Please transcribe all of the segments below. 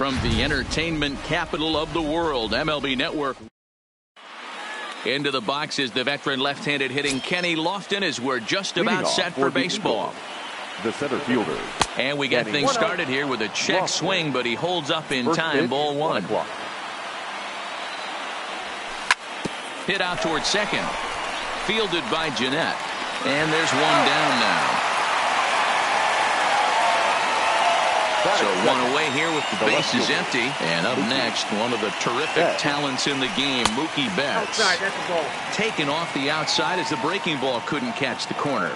From the entertainment capital of the world, MLB Network. Into the box is the veteran left-handed hitting Kenny Lofton as we're just about set for baseball. The center fielder. And we get things started here with a check swing, but he holds up in time. Ball one. Hit out towards second. Fielded by Jeanette. And there's one down now. So one away here with the bases empty. And up next, one of the terrific talents in the game, Mookie Betts. Outside, that's a ball. Taken off the outside as the breaking ball couldn't catch the corner.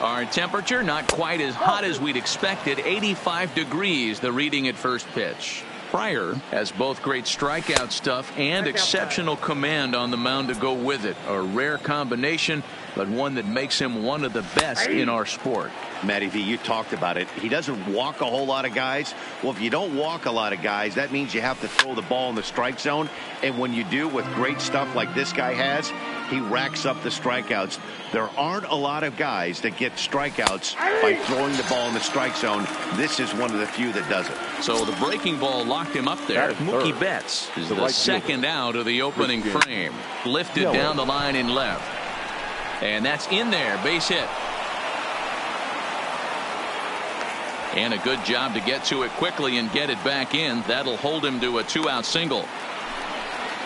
Our temperature not quite as hot as we'd expected. 85 degrees, the reading at first pitch. Pryor has both great strikeout stuff and exceptional command on the mound to go with it. A rare combination, but one that makes him one of the best in our sport. Matty V, you talked about it. He doesn't walk a whole lot of guys. Well, if you don't walk a lot of guys, that means you have to throw the ball in the strike zone. And when you do, with great stuff like this guy has, he racks up the strikeouts. There aren't a lot of guys that get strikeouts by throwing the ball in the strike zone. This is one of the few that does it. So the breaking ball locked him up there. Mookie Betts is the second out of the opening frame. Lifted down the line in left. And that's in there. Base hit. And a good job to get to it quickly and get it back in. That'll hold him to a 2-out single.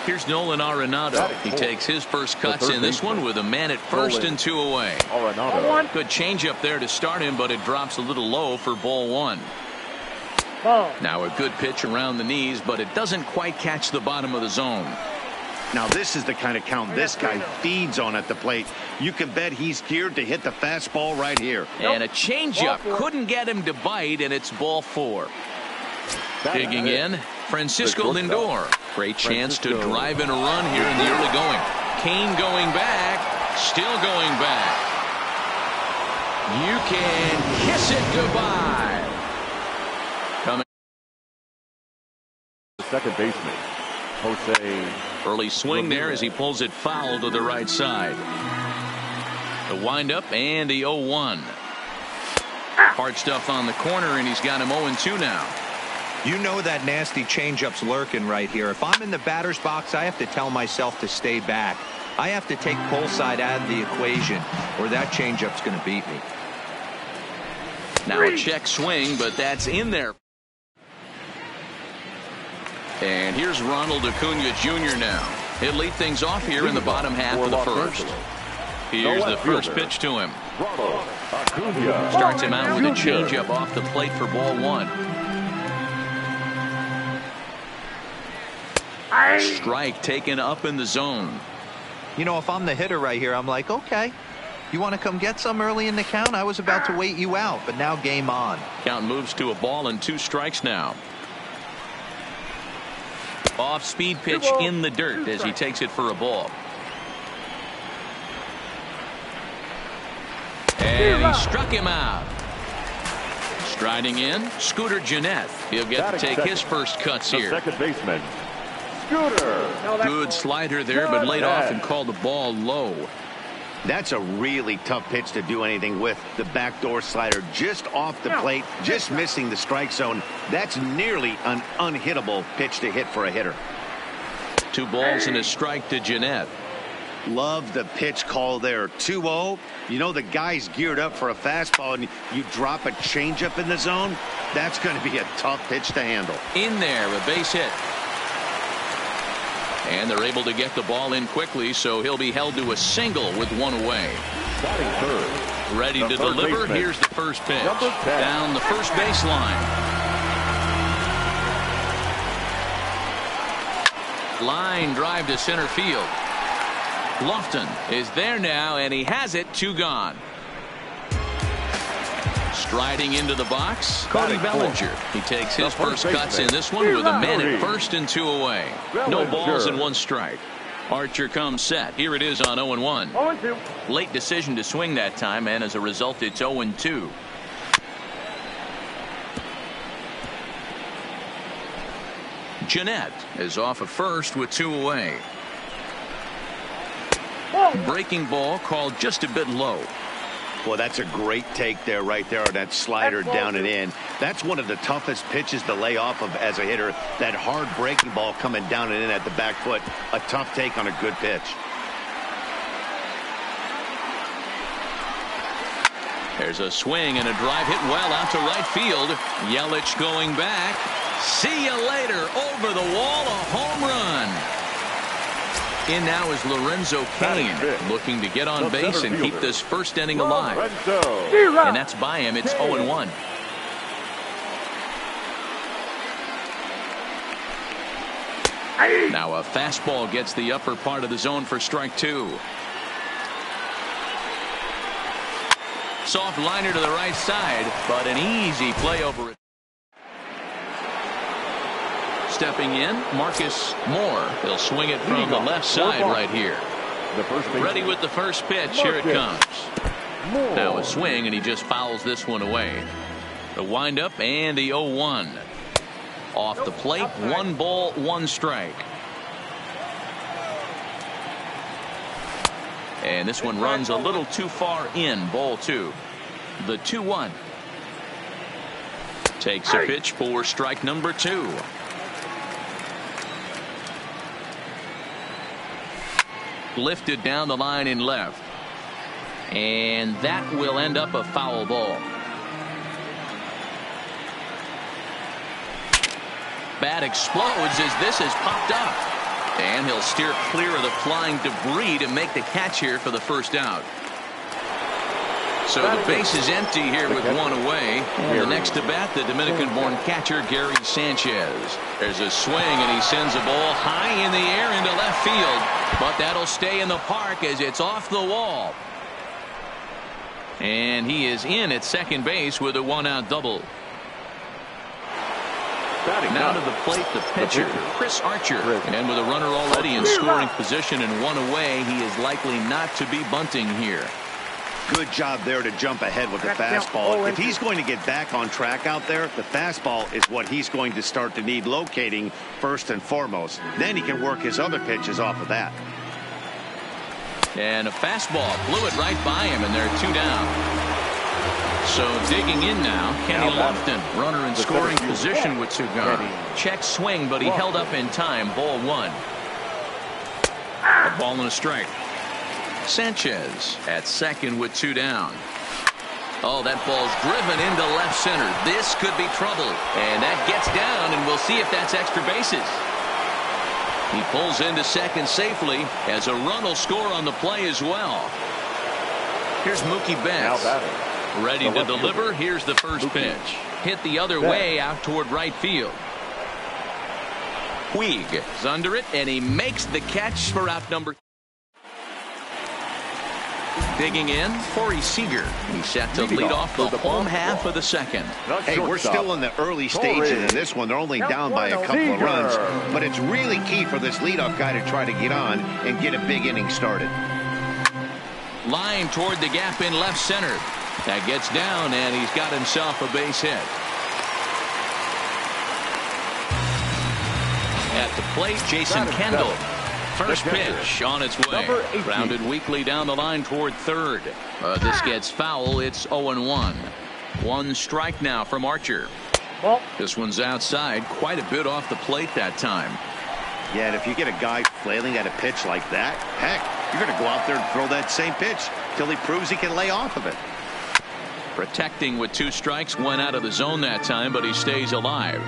Here's Nolan Arenado. He takes his first cuts in this one with a man at first and 2 away. Good changeup there to start him, but it drops a little low for ball one. Now a good pitch around the knees, but it doesn't quite catch the bottom of the zone. Now this is the kind of count this guy feeds on at the plate. You can bet he's geared to hit the fastball right here. And a changeup couldn't get him to bite, and it's ball 4. Digging in, Francisco Lindor. Great chance to drive in a run here in the early going. Kane going back, still going back. You can kiss it goodbye. Coming. Second baseman, Jose. Early swing there as he pulls it foul to the right side. The windup and the 0-1. Hard stuff on the corner, and he's got him 0-2 now. You know that nasty changeup's lurking right here. If I'm in the batter's box, I have to tell myself to stay back. I have to take pull side out of the equation, or that changeup's going to beat me. Now a check swing, but that's in there. And here's Ronald Acuna Jr. now. He'll lead things off here in the bottom half of the first. Here's the first pitch to him. Starts him out with a changeup off the plate for ball one. Strike taken up in the zone. You know, if I'm the hitter right here, I'm like, okay, you want to come get some early in the count? I was about to wait you out, but now game on. Count moves to a ball and 2 strikes now. Off speed pitch in the dirt as he takes it for a ball. And he struck him out. Striding in, Scooter Jeanette. He'll get to take his first cuts here. Second baseman, Scooter. Good slider there, but laid off and called the ball low. That's a really tough pitch to do anything with. The backdoor slider just off the plate, just missing the strike zone. That's nearly an unhittable pitch to hit for a hitter. 2 balls and a strike to Jeanette. Love the pitch call there. 2-0. You know the guy's geared up for a fastball, and you drop a changeup in the zone. That's going to be a tough pitch to handle. In there, a base hit. And they're able to get the ball in quickly, so he'll be held to a single with 1 away. Ready to deliver. Here's the first pitch. Down the first baseline. Line drive to center field. Lofton is there now, and he has it. 2 gone. Striding into the box, Cody Bellinger. He takes his first cuts in this one with a man at first and 2 away. No balls and 1 strike. Archer comes set. Here it is on 0-1. 0-2. Late decision to swing that time, and as a result, it's 0-2. Jeanette is off of first with 2 away. Breaking ball called just a bit low. Well, that's a great take there, right there, on that slider down and in. That's one of the toughest pitches to lay off of as a hitter. That hard breaking ball coming down and in at the back foot. A tough take on a good pitch. There's a swing and a drive hit well out to right field. Yelich going back. See you later. Over the wall, a home run. In now is Lorenzo Cain, looking to get on base and keep this first inning alive. And that's by him. It's 0-1. Now a fastball gets the upper part of the zone for strike two. Soft liner to the right side, but an easy play over it. Stepping in, Marcus Moore. He'll swing it from the left side right here. Ready with the first pitch. Here it comes. Now a swing, and he just fouls this one away. The windup and the 0-1. Off the plate, 1 ball, 1 strike. And this one runs a little too far in, ball 2. The 2-1. Takes a pitch for strike number 2. Lifted down the line in left. And that will end up a foul ball. Bat explodes as this is popped up. And he'll steer clear of the flying debris to make the catch here for the first out. So the base is empty here with 1 away. And the next to bat, the Dominican-born catcher, Gary Sanchez. There's a swing, and he sends a ball high in the air into left field. But that'll stay in the park as it's off the wall. And he is in at second base with a 1-out double. Now to the plate, the pitcher, Chris Archer. And with a runner already in scoring position and 1 away, he is likely not to be bunting here. Good job there to jump ahead with the fastball. If he's going to get back on track out there, the fastball is what he's going to start to need locating first and foremost. Then he can work his other pitches off of that. And a fastball blew it right by him, and they're 2 down. So digging in now, Kenny Lofton, runner in scoring position with Cigar. Check swing, but he held up in time. Ball 1. A ball and a strike. Sanchez at second with 2 down. Oh, that ball's driven into left center. This could be trouble. And that gets down, and we'll see if that's extra bases. He pulls into second safely as a run will score on the play as well. Here's Mookie Betts. Ready to deliver. Here's the first pitch. Hit the other way out toward right field. Puig is under it, and he makes the catch for out number. Digging in, Corey Seager. He's set to lead off the home half of the second. Hey, we're still in the early stages in this one. They're only down by a couple of runs, but it's really key for this leadoff guy to try to get on and get a big inning started. Line toward the gap in left center. That gets down, and he's got himself a base hit. At the plate, Jason Kendall. First pitch on its way. Grounded weakly down the line toward third. This gets foul. It's 0-1. 1 strike now from Archer. This one's outside, quite a bit off the plate that time. Yeah, and if you get a guy flailing at a pitch like that, heck, you're going to go out there and throw that same pitch till he proves he can lay off of it. Protecting with 2 strikes, went out of the zone that time, but he stays alive.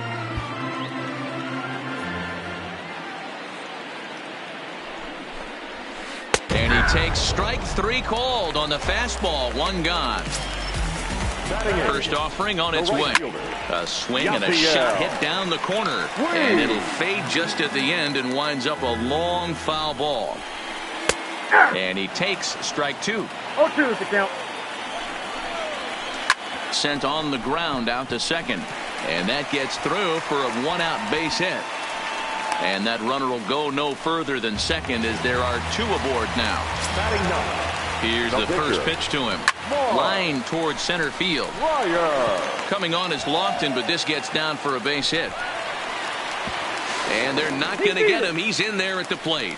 And he takes strike 3 called on the fastball. 1 gone. First offering on its way. A swing and a shot hit down the corner. And it'll fade just at the end and winds up a long foul ball. And he takes strike 2. 0-2 is the count. Sent on the ground out to second. And that gets through for a 1-out base hit. And that runner will go no further than second as there are 2 aboard now. Here's the first pitch to him. Line towards center field. Coming on is Lofton, but this gets down for a base hit. And they're not going to get him. He's in there at the plate.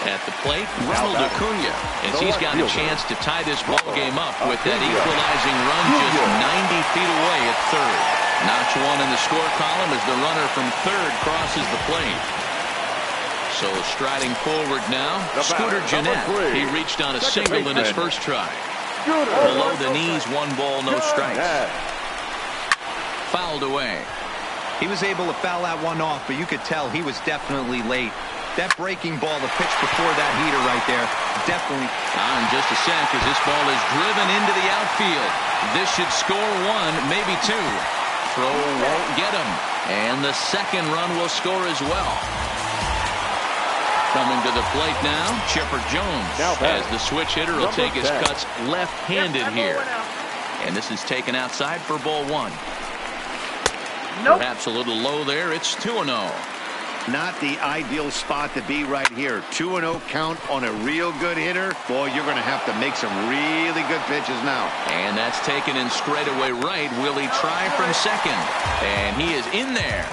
At the plate, Ronald Acuna, as he's got a chance to tie this ball game up with that equalizing run just 90 feet away at third. Notch one in the score column as the runner from third crosses the plate. So striding forward now, Scooter Gennett. He reached on a single in his first try. Below the knees, 1 ball, no strikes. Fouled away. He was able to foul that one off, but you could tell he was definitely late. That breaking ball, the pitch before that heater right there, definitely. On just a sec as this ball is driven into the outfield. This should score 1, maybe 2. Throw won't get him. And the second run will score as well. Coming to the plate now, Chipper Jones. As the switch hitter will take his cuts left-handed here. And this is taken outside for ball 1. Perhaps a little low there. It's 2-0. Not the ideal spot to be right here. 2-0 count on a real good hitter. Boy, you're going to have to make some really good pitches now. And that's taken in straightaway right. Will he try from second? And he is in there.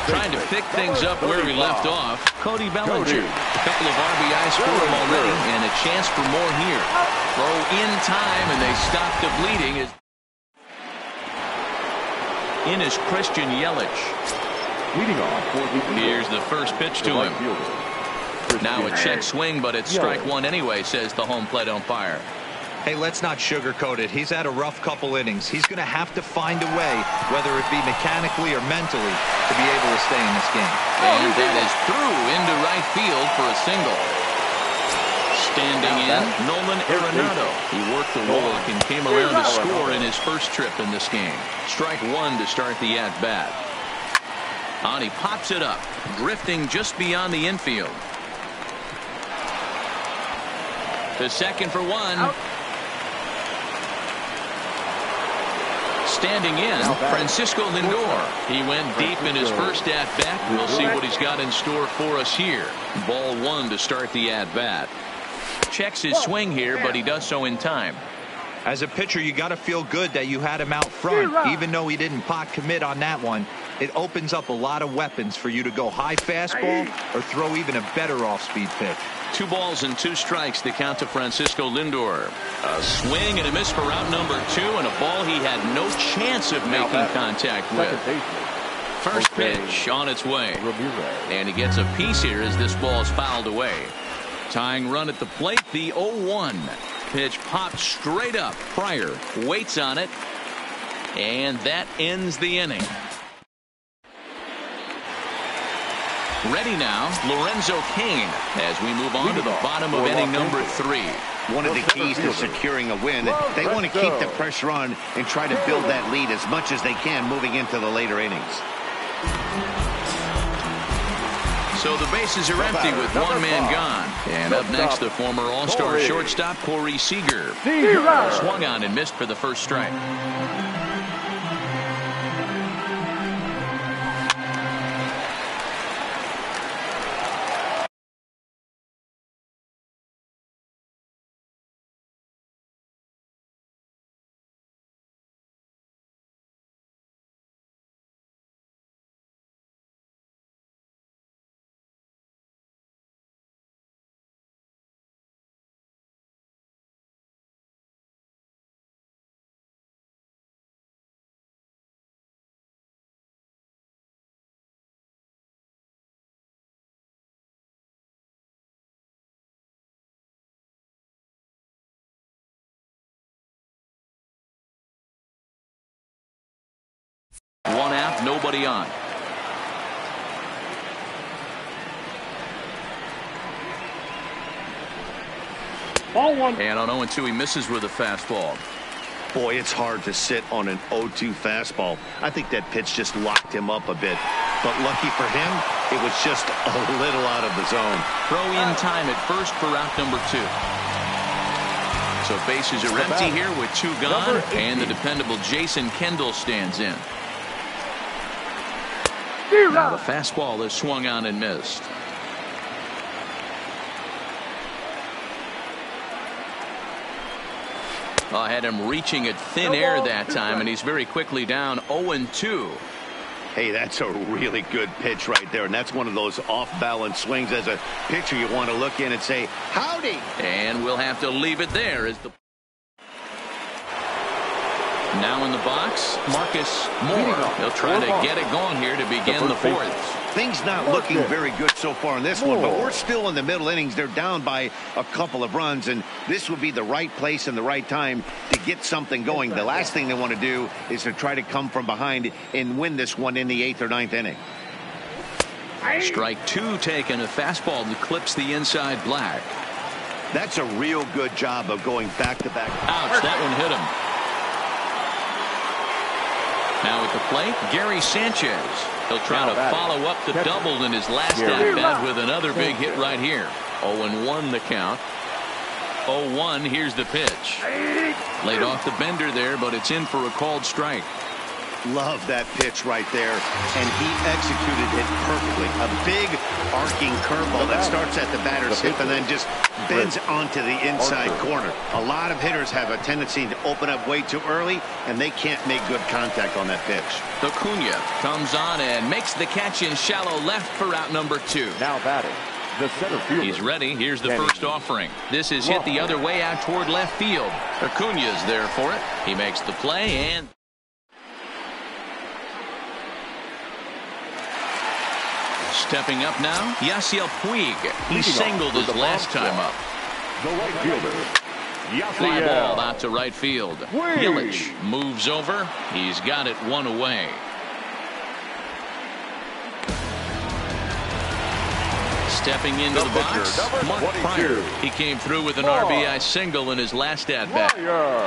Trying to pick things up where he left off. Cody Bellinger. A couple of RBIs for him already, and a chance for more here. Throw in time, and they stop the bleeding. In is Christian Yelich. Leading off for the Eagles. Here's the first pitch to him. Now a check swing, but it's strike 1 anyway, says the home plate umpire. Hey, let's not sugarcoat it. He's had a rough couple innings. He's going to have to find a way, whether it be mechanically or mentally, to be able to stay in this game. And that is through into right field for a single. Standing in, Nolan Arenado. He worked the walk and came around to score in his first trip in this game. Strike 1 to start the at-bat. On he pops it up, drifting just beyond the infield. To second for 1. Standing in, Francisco Lindor. He went deep in his first at-bat. We'll see what he's got in store for us here. Ball 1 to start the at-bat. Checks his swing here, but he does so in time. As a pitcher, you got to feel good that you had him out front, even though he didn't pot commit on that one. It opens up a lot of weapons for you to go high fastball or throw even a better off-speed pitch. 2 balls and 2 strikes to count to Francisco Lindor. A swing and a miss for out number 2, and a ball he had no chance of making contact with. First pitch on its way. And he gets a piece here as this ball is fouled away. Tying run at the plate, the 0-1. Pitch popped straight up. Pryor waits on it, and that ends the inning. Ready now, Lorenzo Cain, as we move on to the bottom of inning number 3. One of the keys to securing a win, they want to keep the pressure on and try to build that lead as much as they can moving into the later innings. So the bases are empty with 1 man gone. And up next, the former All-Star shortstop, Corey Seager. Swung on and missed for the first strike. One out, nobody on. Ball 1. And on 0-2, he misses with a fastball. Boy, it's hard to sit on an 0-2 fastball. I think that pitch just locked him up a bit. But lucky for him, it was just a little out of the zone. Throw in time at first for out number 2. So bases are empty here with 2 gone, and the dependable Jason Kendall stands in. Now the fastball is swung on and missed. I had him reaching at thin air that time, and he's very quickly down 0-2. Hey, that's a really good pitch right there, and that's one of those off-balance swings. As a pitcher, you want to look in and say, howdy. And we'll have to leave it there as the now in the box, Marcus Moore. He'll try to get it going here to begin the fourth. Things not looking very good so far in this one, but we're still in the middle innings. They're down by a couple of runs, and this would be the right place and the right time to get something going. The last thing they want to do is to try to come from behind and win this one in the 8th or 9th inning. Strike two taken, a fastball that clips the inside black. That's a real good job of going back-to-back. Ouch, that one hit him. Now at the plate, Gary Sanchez. He'll try to follow up the double in his last at-bat with another big hit right here. 0-1 the count. 0-1, here's the pitch. Laid off the bender there, but it's in for a called strike. Love that pitch right there, and he executed it perfectly. A big arcing curveball that starts at the batter's hip and then just bends onto the inside corner. A lot of hitters have a tendency to open up way too early, and they can't make good contact on that pitch. Acuna comes on and makes the catch in shallow left for out number 2. Now batting, the center fielder. He's ready. Here's the first offering. This is hit the other way out toward left field. Acuna's there for it. He makes the play and stepping up now, Yasiel Puig. He singled his last time up. The right fielder, Fly ball Yasiel. out to right field. Puig. Yelich moves over. He's got it one away. Stepping into the box, Mark Pryor. He came through with an RBI single in his last at-bat.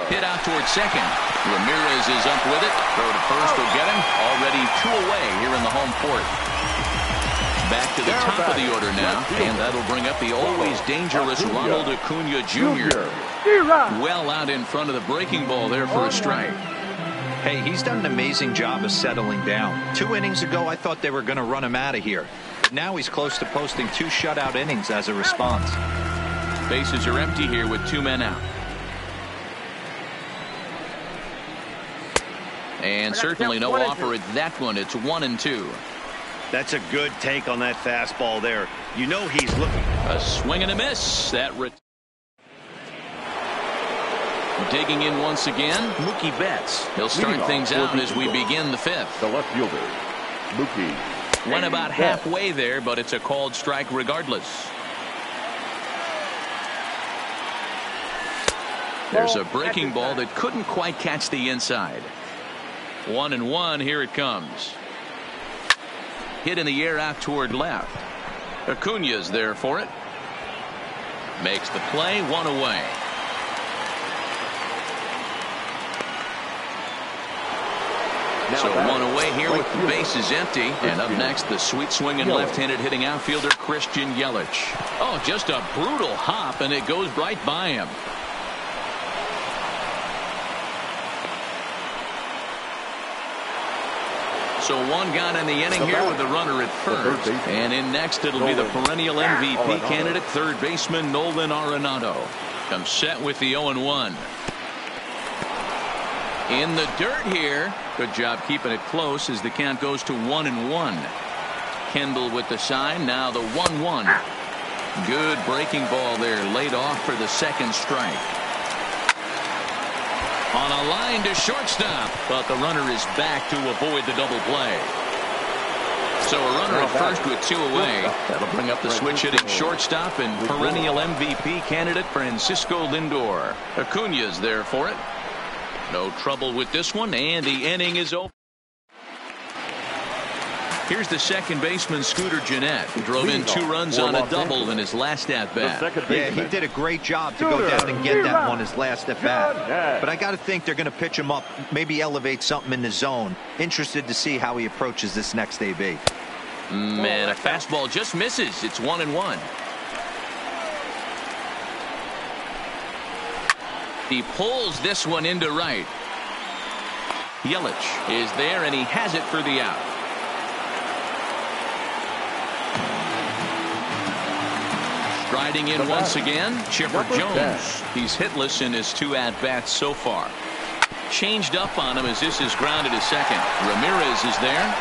Hit out toward second. Ramirez is up with it. Throw to first will get him. Already 2 away here in the home fourth. Back to the top of the order now, and that'll bring up the always dangerous Ronald Acuna Jr. Well out in front of the breaking ball there for a strike. Hey, he's done an amazing job of settling down. 2 innings ago, I thought they were going to run him out of here. But now he's close to posting 2 shutout innings as a response. Bases are empty here with 2 men out. And certainly no offer at that one. It's 1-2. That's a good take on that fastball there. You know he's looking. A swing and a miss. That digging in once again, Mookie Betts. He'll start things out as we begin the 5th. The left fielder, Mookie. Went about halfway there, but it's a called strike regardless. There's a breaking ball that couldn't quite catch the inside. 1-1. Here it comes. Hit in the air out toward left. Acuna's there for it. Makes the play. 1 away. So 1 away here with the bases empty. And up next, the sweet swinging left-handed hitting outfielder Christian Yelich. Oh, just a brutal hop, and it goes right by him. So 1 gone in the inning here with the runner at first. And in next, it'll be the perennial MVP candidate, third baseman Nolan Arenado. Comes set with the 0-1. In the dirt here. Good job keeping it close as the count goes to 1-1. Kendall with the sign. Now the 1-1. Good breaking ball there. Laid off for the second strike. On a line to shortstop, but the runner is back to avoid the double play. So a runner at first with 2 away. That'll bring up the switch hitting shortstop and perennial MVP candidate Francisco Lindor. Acuna's there for it. No trouble with this one, and the inning is over. Here's the second baseman, Scooter Gennett, who drove in 2 runs on a double in his last at-bat. Yeah, he did a great job to go down and get that one his last at-bat. But I got to think they're going to pitch him up, maybe elevate something in the zone. Interested to see how he approaches this next AB. Man, a fastball just misses. It's 1-1. He pulls this one into right. Yelich is there, and he has it for the out. Striding in once again, Chipper Jones. He's hitless in his 2 at-bats so far. Changed up on him as this is grounded to second. Ramirez is there.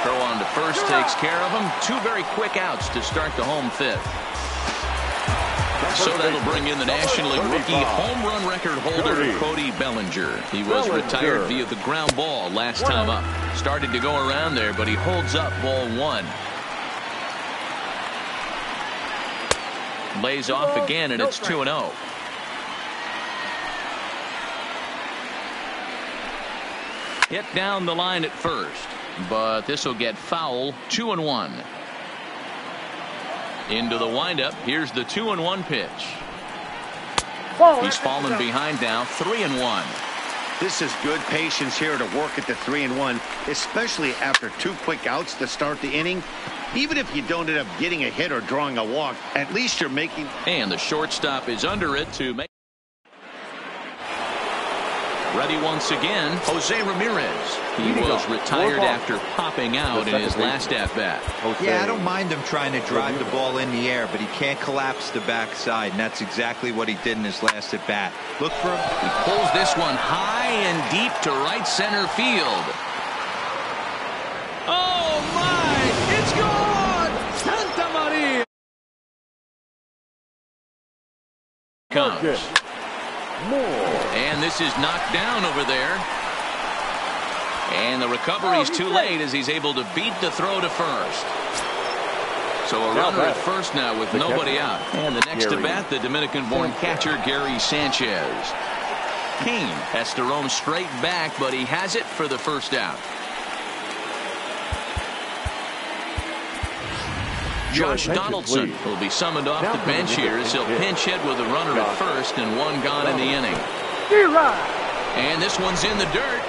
Throw on to first takes care of him. Two very quick outs to start the home fifth. So that'll bring in the National League rookie home run record holder, Cody Bellinger. He was retired via the ground ball last time up. Started to go around there, but he holds up ball one. Lays off again, and it's 2-0. Hit down the line at first, but this will get foul. 2-1. Into the windup. Here's the 2-1 pitch. He's fallen behind now. 3-1. This is good patience here to work at the 3-1, especially after two quick outs to start the inning. Even if you don't end up getting a hit or drawing a walk, at least you're making. And the shortstop is under it to make. Ready once again, Jose Ramirez. He was retired after popping out in his last at-bat. Yeah, I don't mind him trying to drive the ball in the air, but he can't collapse the backside, and that's exactly what he did in his last at-bat. Look for him. He pulls this one high and deep to right center field. Oh, my! It's gone! Santa Maria! Comes. And this is knocked down over there. And the recovery's too late as he's able to beat the throw to first. So a runner at first now with nobody out. And the next to bat, the Dominican-born catcher, Gary Sanchez. Kane has to roam straight back, but he has it for the first out. Josh Donaldson will be summoned off the bench here as he'll pinch hit with a runner at first and one gone in the inning. And this one's in the dirt.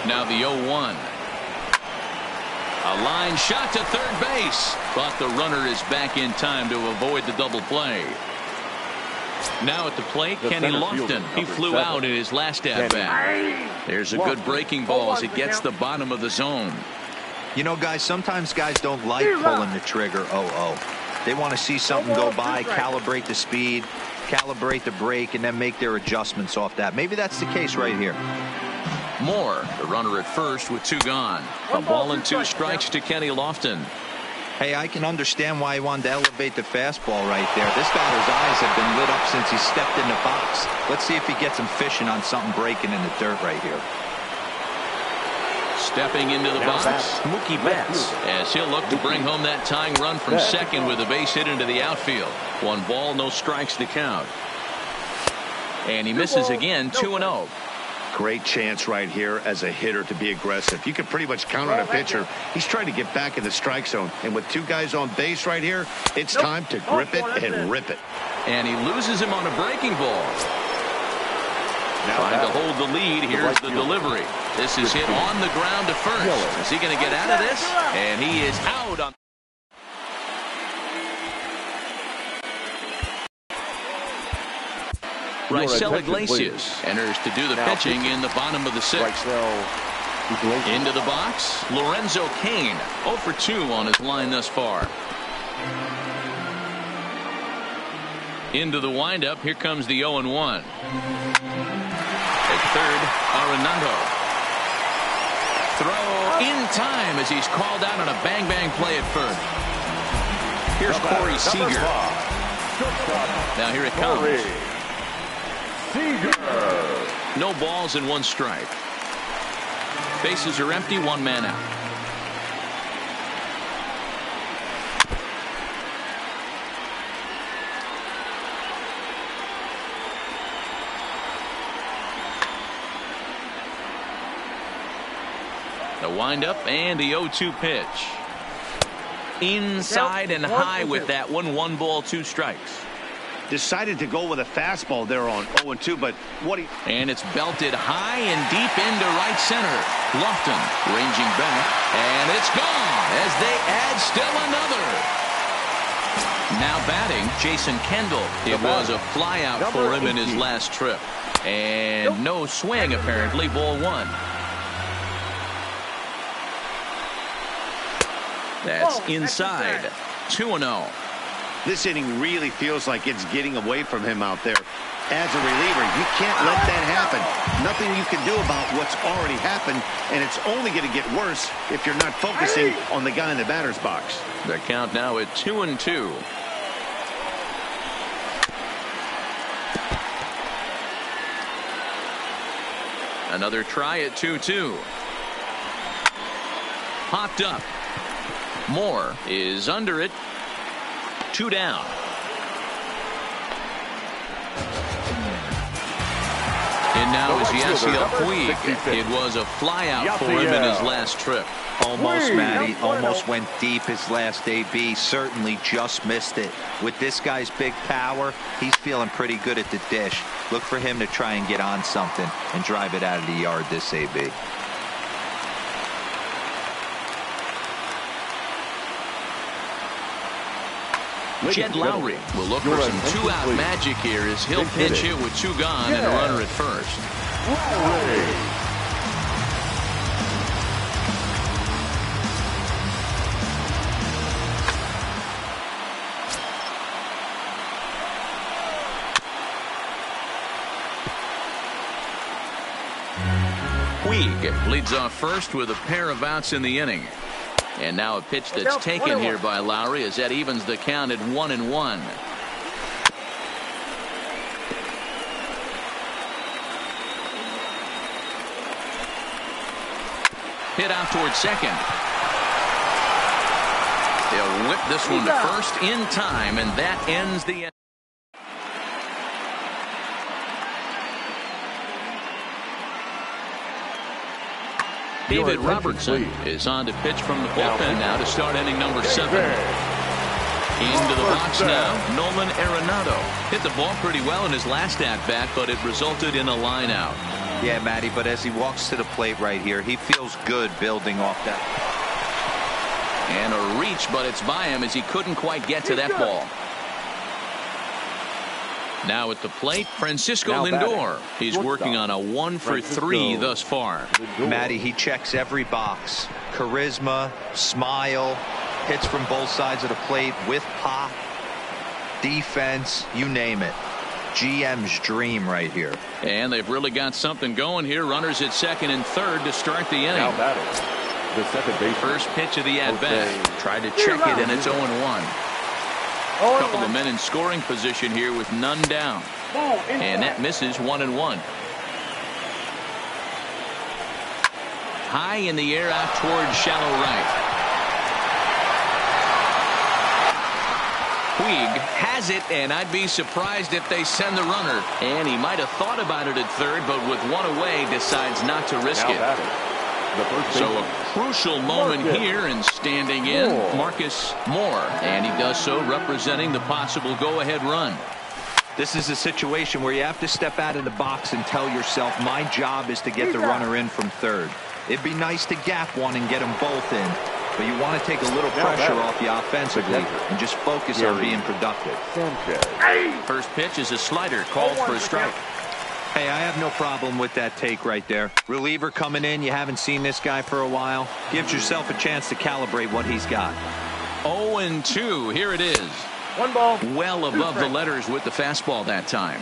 Now the 0-1. A line shot to third base, but the runner is back in time to avoid the double play. Now at the plate, Kenny Lofton. He flew out in his last at-bat. There's a good breaking ball as it gets the bottom of the zone. You know, guys, sometimes guys don't like pulling the trigger 0-0. They want to see something go by, calibrate the speed, calibrate the break, and then make their adjustments off that. Maybe that's the case right here. Moore, the runner at first with two gone. A ball and two strikes to Kenny Lofton. Hey, I can understand why he wanted to elevate the fastball right there. This batter's eyes have been lit up since he stepped in the box. Let's see if he gets him fishing on something breaking in the dirt right here. Stepping into the box, Mookie Betts, as he'll look to bring home that tying run from second with a base hit into the outfield. One ball, no strikes to count. And he misses again, 2-0. Great chance right here as a hitter to be aggressive. You can pretty much count on a pitcher. He's trying to get back in the strike zone. And with two guys on base right here, it's time to grip it and rip it. And he loses him on a breaking ball. Trying to hold the lead. Here's the delivery. This is hit on the ground to first. Is he going to get out of this? And he is out on. Raisel Iglesias enters to do the pitching in the bottom of the sixth. Into the box, Lorenzo Cain, 0 for 2 on his line thus far. Into the windup, here comes the 0-1. At third, Arenado. Throw in time as he's called out on a bang-bang play at first. Here's Corey Seager. Now here it comes. No balls and one strike. Bases are empty, one man out. The windup and the 0-2 pitch. Inside and high with that one. One ball, two strikes. Decided to go with a fastball there on 0-2, but what he... And it's belted high and deep into right center. Lofton ranging back, and it's gone as they add still another. Now batting, Jason Kendall. It was a flyout for him in his last trip. And no swing, apparently. Ball one. That's inside. 2-0. This inning really feels like it's getting away from him out there. As a reliever, you can't let that happen. Nothing you can do about what's already happened, and it's only going to get worse if you're not focusing on the guy in the batter's box. The count now at 2-2. Another try at 2-2. Popped up. Moore is under it. 2 down. And now is Yasiel Puig. It was a flyout for him in his last trip. Almost, Matty. Almost went deep his last AB. Certainly just missed it. With this guy's big power, he's feeling pretty good at the dish. Look for him to try and get on something and drive it out of the yard this AB. Jed Lowry will look for some two-out magic here as he'll pinch hit with 2 gone and a runner at first. Puig leads off first with a pair of outs in the inning. And now a pitch that's taken here by Lowry as that evens the count at 1-1. Hit out towards second. They'll whip this one to first in time, and that ends the inning. David Robertson is on to pitch from the bullpen now to start inning number 7. Into the box now, Nolan Arenado. Hit the ball pretty well in his last at-bat, but it resulted in a line out. Yeah, Matty, but as he walks to the plate right here, he feels good building off that. And a reach, but it's by him as he couldn't quite get to that ball. Now at the plate, Francisco Lindor. He's working on a 1-for-3 thus far. Matty, he checks every box. Charisma, smile, hits from both sides of the plate with pop, defense, you name it. GM's dream right here. And they've really got something going here. Runners at second and third to start the inning. Now batting, the second base. First pitch of the at-bat. Tried to check it, and it's 0-1. A couple of men in scoring position here with none down. And that misses 1-1. High in the air out towards shallow right. Puig has it, and I'd be surprised if they send the runner. And he might have thought about it at third, but with one away decides not to risk it. So a crucial moment here, and standing in, Marcus Moore. And he does so representing the possible go-ahead run. This is a situation where you have to step out of the box and tell yourself, my job is to get the runner in from third. It'd be nice to gap one and get them both in, but you want to take a little pressure off you offensively and just focus on being productive. First pitch is a slider called for a strike. Hey, I have no problem with that take right there. Reliever coming in, you haven't seen this guy for a while. Gives yourself a chance to calibrate what he's got. 0-2, here it is. 1 ball. Well above the letters with the fastball that time.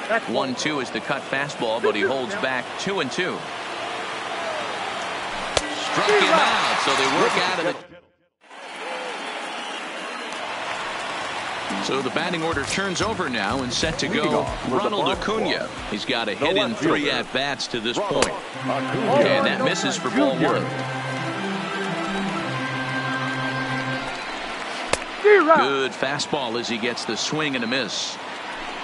1-2 is the cut fastball, but he holds back 2-2. Struck him out, so they work out of it. So the batting order turns over now and set to go. Ronald Acuna. He's got a hit in 3 at-bats to this point. And that misses for ball 1. Good fastball as he gets the swing and a miss.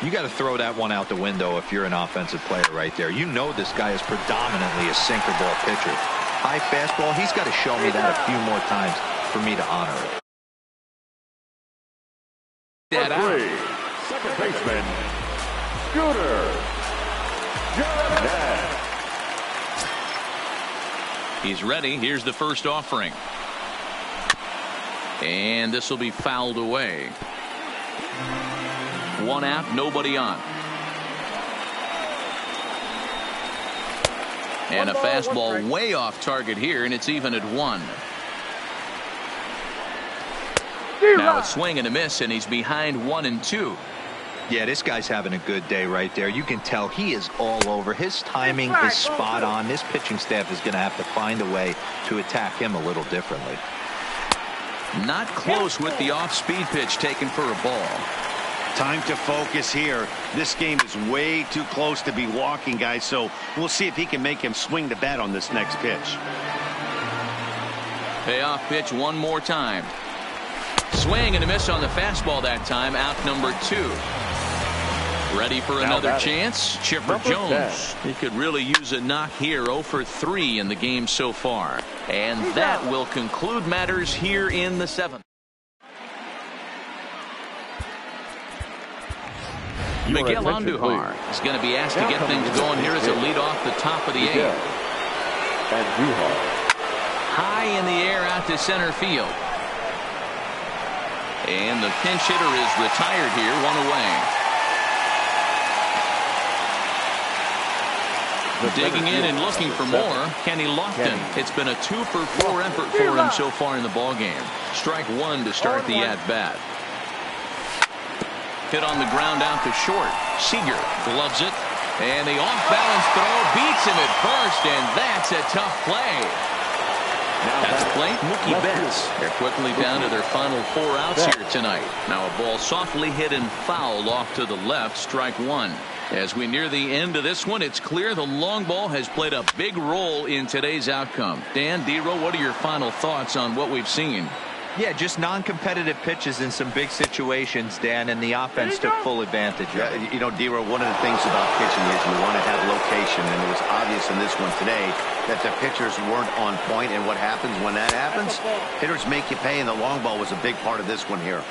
You got to throw that one out the window if you're an offensive player right there. You know this guy is predominantly a sinker ball pitcher. High fastball, he's got to show me that a few more times for me to honor it. That out. Second baseman, Scooter. He's ready. Here's the first offering. And this will be fouled away. 1 out, nobody on. And a fastball way off target here, and it's even at 1. Now a swing and a miss, and he's behind 1-2. Yeah, this guy's having a good day right there. You can tell he is all over. His timing is spot on. This pitching staff is going to have to find a way to attack him a little differently. Not close with the off-speed pitch taken for a ball. Time to focus here. This game is way too close to be walking, guys, so we'll see if he can make him swing the bat on this next pitch. Payoff pitch one more time. Swing and a miss on the fastball that time. Out number 2. Ready for another chance. Chipper Jones. He could really use a knock here. 0 for 3 in the game so far. And that will conclude matters here in the 7th. Miguel Andujar is going to be asked to get things going here as a lead off the top of the 8th. High in the air out to center field. And the pinch hitter is retired here, 1 away. Digging in and looking for more, Kenny Lofton. It's been a 2 for 4 effort for him so far in the ballgame. Strike 1 to start the at-bat. Hit on the ground out to short. Seager gloves it. And the off-balance throw beats him at first, and that's a tough play. At the plate, Mookie Betts. They're quickly down to their final 4 outs here tonight. Now a ball softly hit and foul off to the left, strike 1. As we near the end of this one, it's clear the long ball has played a big role in today's outcome. Dan, Dero, what are your final thoughts on what we've seen? Yeah, just non-competitive pitches in some big situations, Dan, and the offense took full advantage of it. You know, Dero, one of the things about pitching is you want to have location, and it was obvious in this one today that the pitchers weren't on point, and what happens when that happens? Hitters make you pay, and the long ball was a big part of this one here.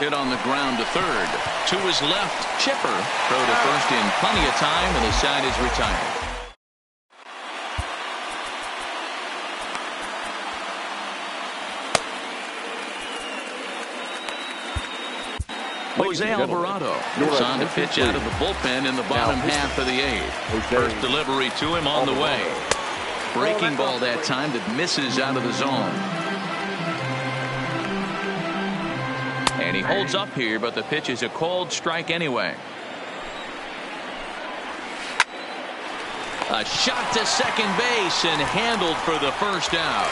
Hit on the ground to third. To his left, Chipper. Throw to first in plenty of time, and the side is retired. Jose Alvarado is on to pitch out of the bullpen in the bottom half of the 8th. First delivery to him on the way. Breaking ball that time that misses out of the zone. And he holds up here, but the pitch is a called strike anyway. A shot to second base and handled for the first out.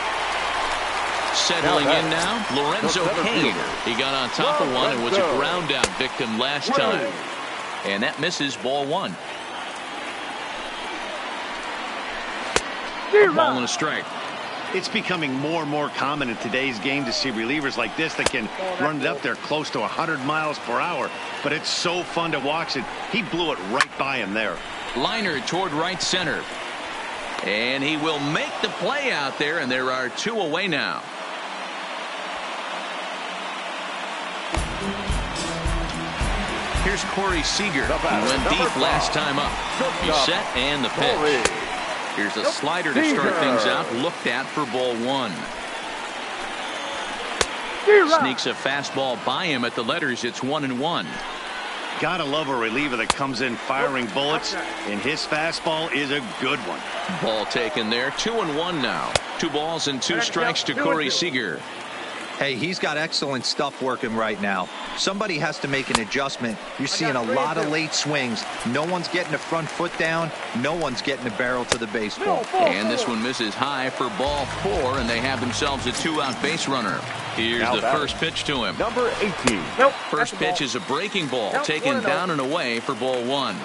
Settling in now, Lorenzo Cain. He got on top of one and was a ground out victim last time. And that misses, ball 1. A ball and a strike. It's becoming more and more common in today's game to see relievers like this that can run it up there close to 100 miles per hour. But it's so fun to watch it. He blew it right by him there. Liner toward right center. And he will make the play out there, and there are 2 away now. Here's Corey Seager. He went deep last time up. He's set, and the pitch. Here's a slider to start things out. Looked at for ball 1. Sneaks a fastball by him at the letters. It's 1-1. Gotta love a reliever that comes in firing bullets, and his fastball is a good one. Ball taken there. 2-1 now. 2 balls and 2 strikes to Corey Seager. Hey, he's got excellent stuff working right now. Somebody has to make an adjustment. You're seeing a lot of late swings. No one's getting the front foot down. No one's getting the barrel to the baseball. And this one misses high for ball 4, and they have themselves a 2-out base runner. Here's the first pitch to him. Number 18. First pitch is a breaking ball taken down and away for ball 1.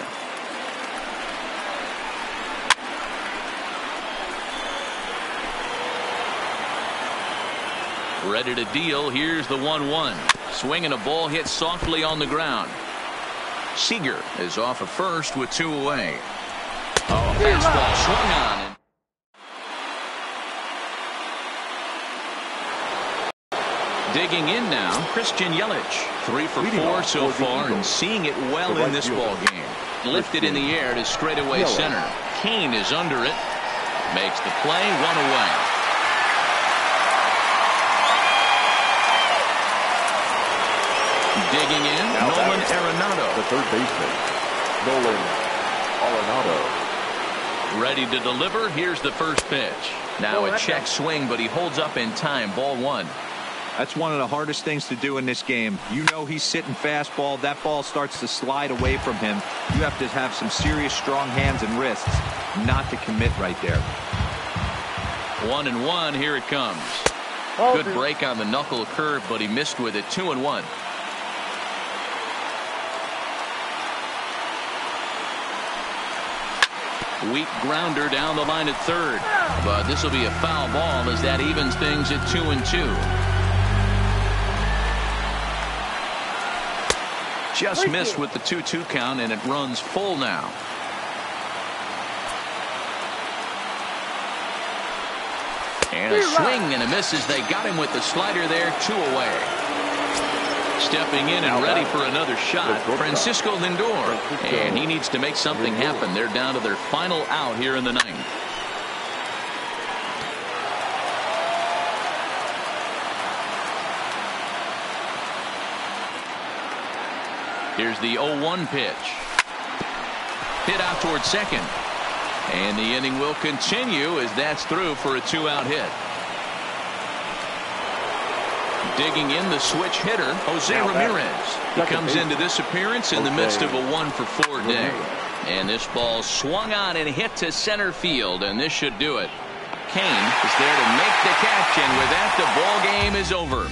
Ready to deal. Here's the 1-1. Swinging a ball hit softly on the ground. Seager is off of first with 2 away. Oh, fastball swung on. Digging in now, Christian Yelich. 3 for 4 so far and seeing it well in this ball game. Lifted in the air to straightaway center. Cain is under it. Makes the play, 1 away. Digging in, Nolan Arenado. The third baseman, Nolan Arenado. Ready to deliver. Here's the first pitch. Now a check swing, but he holds up in time. Ball one. That's one of the hardest things to do in this game. You know he's sitting fastball. That ball starts to slide away from him. You have to have some serious strong hands and wrists not to commit right there. 1-1. Here it comes. Good break on the knuckle curve, but he missed with it. 2-1. Weak grounder down the line at third, but this will be a foul ball as that evens things at 2-2. Just missed with the 2-2 count, and it runs full now. And a swing and a miss as they got him with the slider there. 2 away. Stepping in and ready for another shot, Francisco Lindor. And he needs to make something happen. They're down to their final out here in the ninth. Here's the 0-1 pitch. Hit out towards second. And the inning will continue as that's through for a 2-out hit. Digging in the switch hitter, Jose Ramirez. He comes into this appearance in the midst of a 1-for-4 day. And this ball swung on and hit to center field, and this should do it. Kane is there to make the catch, and with that, the ball game is over.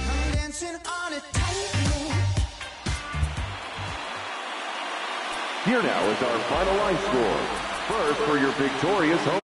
Here now is our final line score. First for your victorious home.